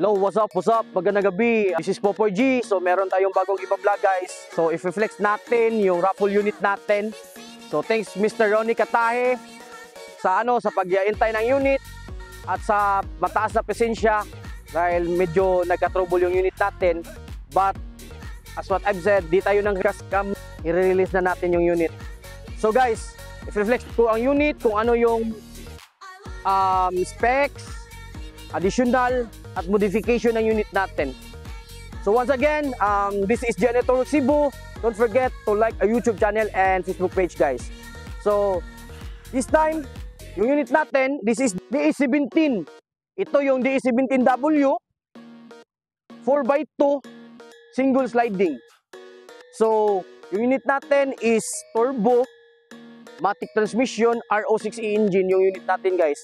Hello, what's up? What's up? Magandang gabi. This is Popoy G. So meron tayong bagong ipa-vlog guys. So i-flex natin yung raffle unit natin. So thanks Mr. Ronnie Katahe sa pag-iintay ng unit at sa mataas na presensya dahil medyo nagka-trouble yung unit natin. But as what I've said, di tayo nang cam, i-release na natin yung unit. So guys, i-flex ko ang unit kung ano yung specs, additional at modification ng unit natin. So once again, this is Janitor Cebu. Don't forget to like our YouTube channel and Facebook page guys. So this time, yung unit natin, this is DE17. Ito yung DE17W 4x2 single sliding. So yung unit natin is turbo matic transmission RO6E engine yung unit natin guys.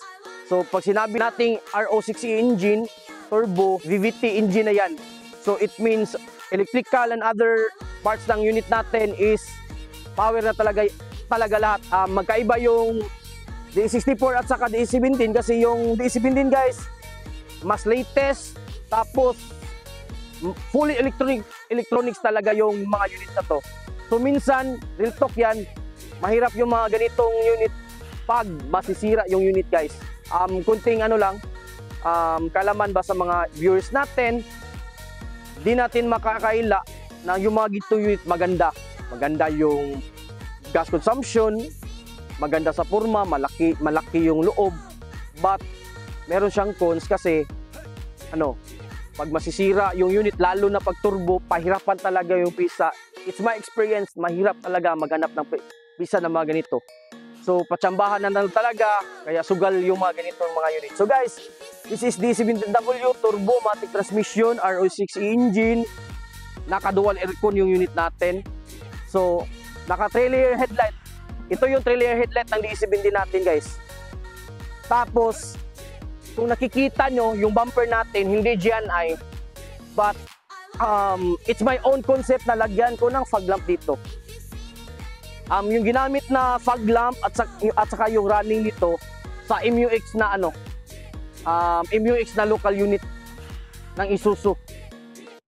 So pag sinabi nating RO6E engine, turbo, VVT engine na yan. So it means electrical and other parts ng unit natin is power na talaga lahat. Magkaiba yung DE64 at saka DE17 kasi yung DE17 guys, mas latest, tapos fully electronics talaga yung mga unit na to. So minsan, real talk yan, mahirap yung mga ganitong unit pag masisira yung unit guys. Kunting kalaman ba sa mga viewers natin, di natin makakaila na yung mga gito unit maganda yung gas consumption, maganda sa forma, malaki yung loob, but meron siyang cons kasi pag masisira yung unit, lalo na pag turbo, pahirapan talaga yung pisa. It's my experience, mahirap talaga maghanap ng pisa na mga ganito. So patsambahan na talaga, kaya sugal yung mga ganitong mga unit. So guys, this is DE17W turbo matic transmission RO6E engine. Naka-dual aircon yung unit natin. So naka-trailer headlight. Ito yung trailer headlight ng DE17 natin guys. Tapos kung nakikita nyo, yung bumper natin hindi GNI, but it's my own concept na lagyan ko ng fog lamp dito. Yung ginamit na fog lamp at saka yung running nito sa MUX na MUX na local unit ng Isuzu.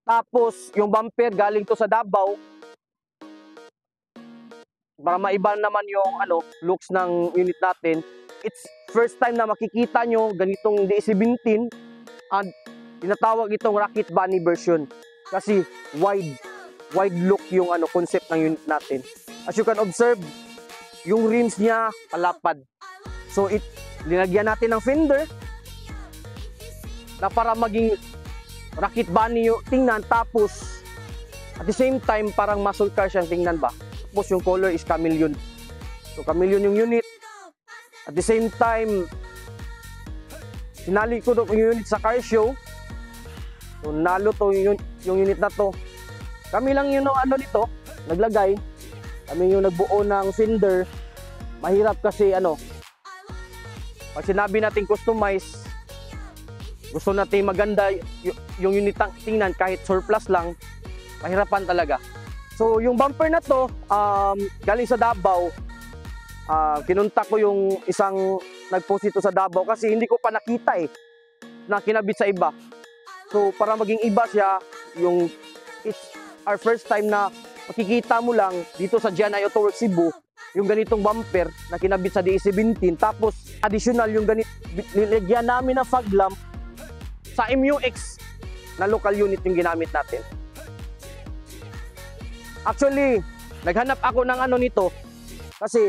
Tapos yung bumper galing to sa Davao para maiba naman yung looks ng unit natin. It's first time na makikita nyo ganitong DE17 at tinatawag itong Rocket Bunny version kasi wide look yung concept ng unit natin. As you can observe, yung rims niya palapad. So linagyan natin ng fender na para maging Rocket Bunny yung tingnan, tapos at the same time parang muscle car siyang tingnan ba. Tapos yung color is chameleon. So chameleon yung unit. At the same time, sinali ko yung unit sa car show. So nalo to yung unit na to. Kami lang yung nito, naglagay. Kami yung nagbuo ng fender. Mahirap kasi pag sinabi natin customize, gusto natin maganda yung unit tingnan kahit surplus lang, mahirapan talaga. So yung bumper na to, galing sa Davao. Kinuntak ko yung isang nagpost ito sa Davao kasi hindi ko pa nakita na kinabit sa iba. So para maging iba siya, it's our first time na makikita mo lang dito sa Gianay Auto Works Cebu yung ganitong bumper na kinabit sa DE17. Tapos additional yung nilagyan namin na fog lamp sa MUX na local unit yung ginamit natin. Actually, naghanap ako ng nito kasi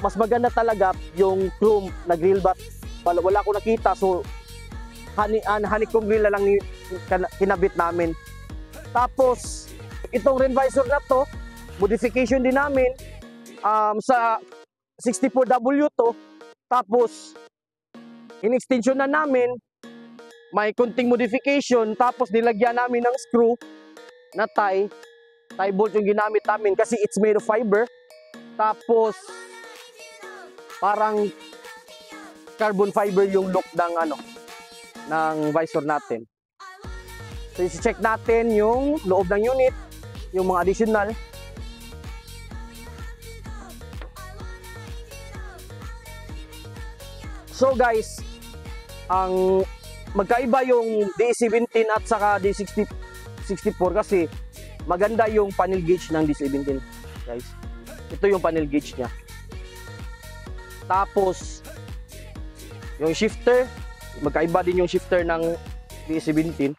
mas maganda talaga yung chrome na grill bat. Wala ko nakita, so honeycomb grill na lang kinabit namin. Tapos, itong rain visor na to, modification din namin sa 64W to. Tapos, in-extension na namin, may kunting modification, tapos nilagyan namin ng screw na tie bolt yung ginamit namin kasi it's made of fiber. Tapos, parang carbon fiber yung look ng visor natin. So, i-check natin yung loob ng unit, yung mga additional. So guys, ang magkaiba yung D17 at saka D64 kasi maganda yung panel gauge ng D17, guys. Ito yung panel gauge niya. Tapos, yung shifter, magkaiba din yung shifter ng D17.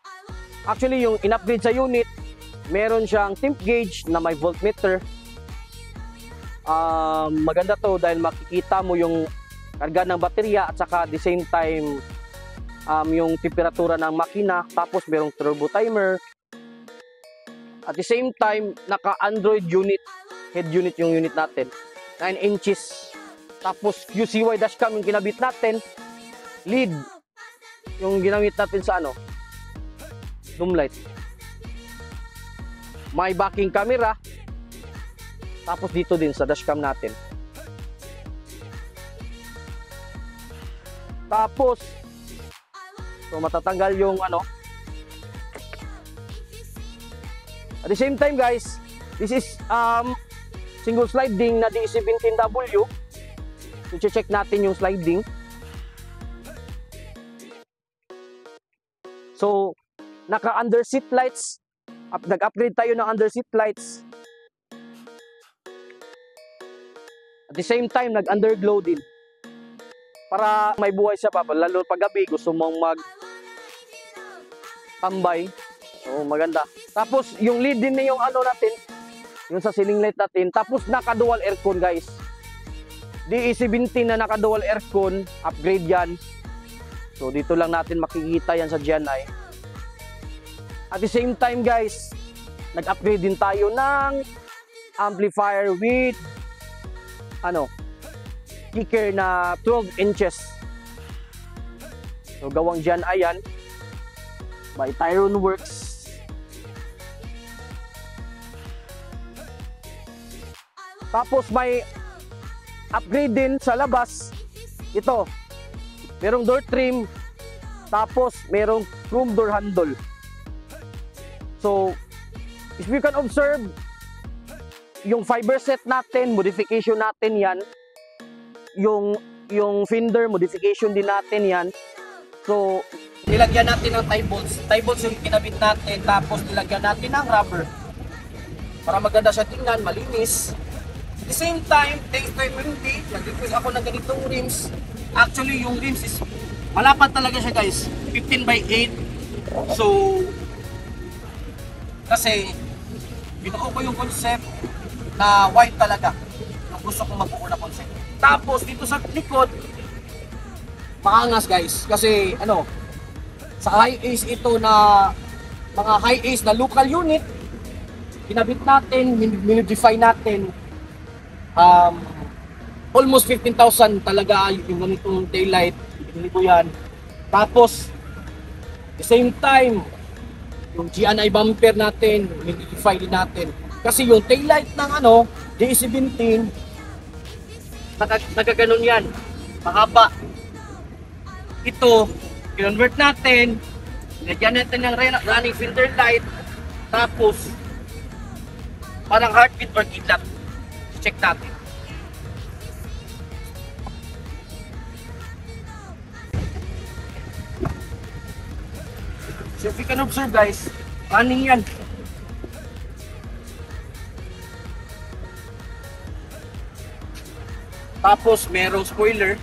Actually, yung in-upgrade sa unit, meron siyang temp gauge na may voltmeter. Maganda to dahil makikita mo yung karga ng baterya at saka at the same time yung temperatura ng makina. Tapos merong turbo timer. At the same time, naka-Android unit, head unit yung unit natin. 9 inches. Tapos QCY dashcam yung kinabit natin. Lead yung ginamit natin sa zoom light. May backing camera. Tapos dito din sa dashcam natin. Tapos so matatanggal yung At the same time guys, this is single sliding na D17W. So check natin yung sliding. So naka-under seat lights. Nag-upgrade tayo ng under seat lights. At the same time, nag-underglow din. Para may buhay siya pa. Lalo pag gabi, gusto mong mag-tambay. So, maganda. Tapos, yung lead din na yung natin. Yung sa ceiling light natin. Tapos, naka-dual aircon, guys. DE17 na naka-dual aircon. Upgrade yan. So, dito lang natin makikita yan sa GNI. At the same time, guys, nag-upgrade din tayo ng amplifier with kicker na 12 inches. So, gawang dyan ayan by Tyrone Works. Tapos may upgrade din sa labas. Ito, merong door trim, tapos merong chrome door handle. So, if you can observe, yung fiber set natin, modification natin yan. Yung fender, modification din natin yan. So, nilagyan natin ng tie bolts. Tie bolts yung kinabit natin, tapos nilagyan natin ng rubber. Para maganda siya tingnan, malinis. At the same time, thanks to MMD, nag-request ako ng ganitong rims. Actually, yung rims is malapad talaga siya guys. 15x8. So, kasi binuo ko yung concept na white talaga yung gusto kong magbuo na concept. Tapos dito sa likod maangas guys kasi sa high ace ito na mga high ace na local unit kinabit natin, minodify natin almost 15,000 talaga yung ganitong taillight. Pinili ko yan. Tapos the same time yung GNI bumper natin, minodify din natin. Kasi yung taillight ng D17, nagaganon yan. Mahaba. Ito, kinonvert natin. Lagyan natin ng running filter light. Tapos, parang heartbeat or kidlat. Check natin. So if you can observe guys, running yan. Tapos merong spoiler.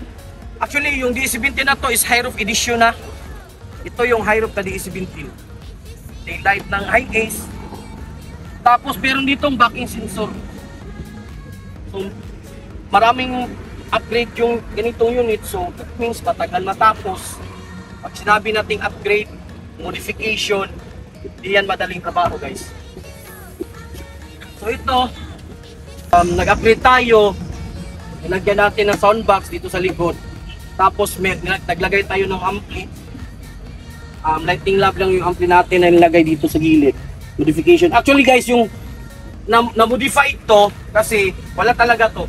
Actually yung D17 na to is high roof edition na. Ito yung high roof na D17. Taillight ng high ace. Tapos meron ditong backing sensor. So maraming upgrade yung ganitong unit. So that means matagal matapos. Pag sinabi nating upgrade, modification, di yan madaling trabaho guys. So ito, nag-upgrade tayo, nilagyan natin ng soundbox dito sa likod. Tapos naglagay tayo ng ampli. Lighting lab lang yung ampli natin na nilagay dito sa gilid. Modification. Actually guys, yung na-modify ito kasi wala talaga to.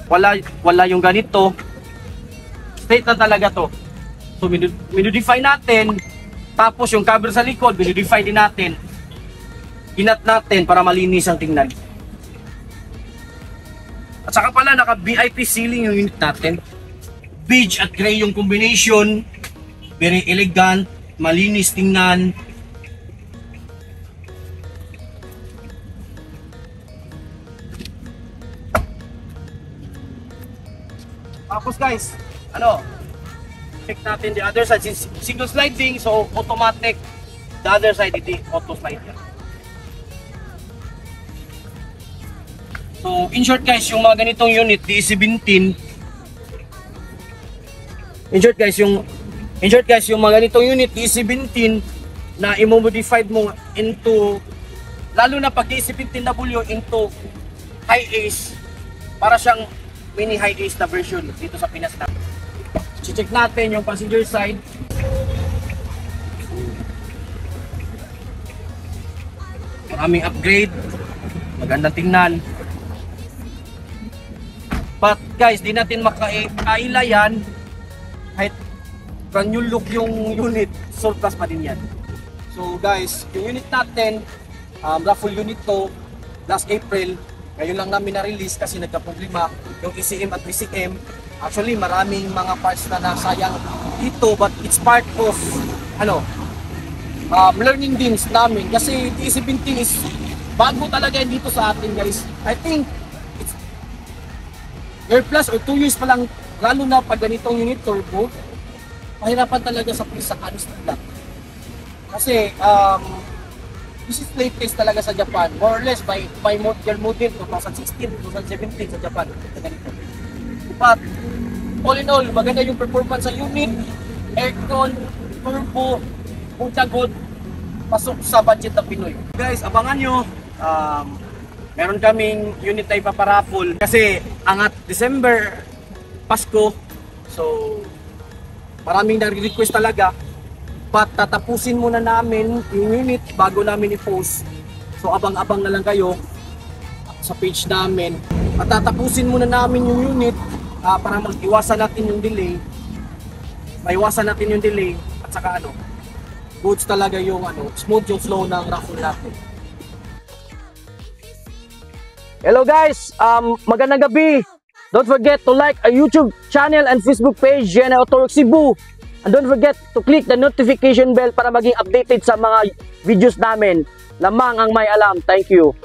Wala yung ganito. Straight na talaga to. So minodify natin. Tapos yung cover sa likod, minodify din natin. Inat natin para malinis ang tingnan. At saka pala naka VIP ceiling yung unit natin. Beige at gray yung combination. Very elegant, malinis tingnan. Tapos guys, check natin the other side. Single sliding, so automatic. The other side, hindi auto slide yan. So in short guys, yung mga ganitong unit, D17. In short guys, yung mga ganitong unit, D17 na i-modified mo into, lalo na pag D17W into high ace, para siyang mini high ace na version dito sa Pinas na. Check natin yung passenger side. Maraming upgrade, magandang tingnan. But guys, di natin makaila yan kahit brand new look yung unit, surplus pa din yan. So guys, yung unit natin, raffle unit to, last April. Ngayon lang namin na-release kasi nagka-problema yung ECM at VCM. Actually, maraming mga parts na nasayang dito, but it's part of learning din namin kasi D17 is bago talaga yan dito sa atin guys. I think it's year plus or 2 years pa lang, lalo na pag ganitong unit turbo, mahirapan talaga sa unstuck. Kasi this is latest talaga sa Japan, more or less by year model 2016, 2017 sa Japan. But all in all, maganda yung performance sa unit, aircon, turbo, good, pasok sa budget ng Pinoy. Guys, abangan nyo, meron kaming unit na ipaparaffle kasi angat December, Pasko, so maraming nare-request talaga. But tatapusin muna namin yung unit bago namin i-post. So abang-abang na lang kayo sa page namin. At tatapusin muna namin yung unit para mag-iwasan natin yung delay. Maiwasan natin yung delay at saka goods talaga yung smooth yung flow ng raffle natin. Hello guys, magandang gabi. Don't forget to like our YouTube channel and Facebook page, GNA Autoworks Cebu. And don't forget to click the notification bell para maging updated sa mga videos namin. Lamang ang may alam. Thank you.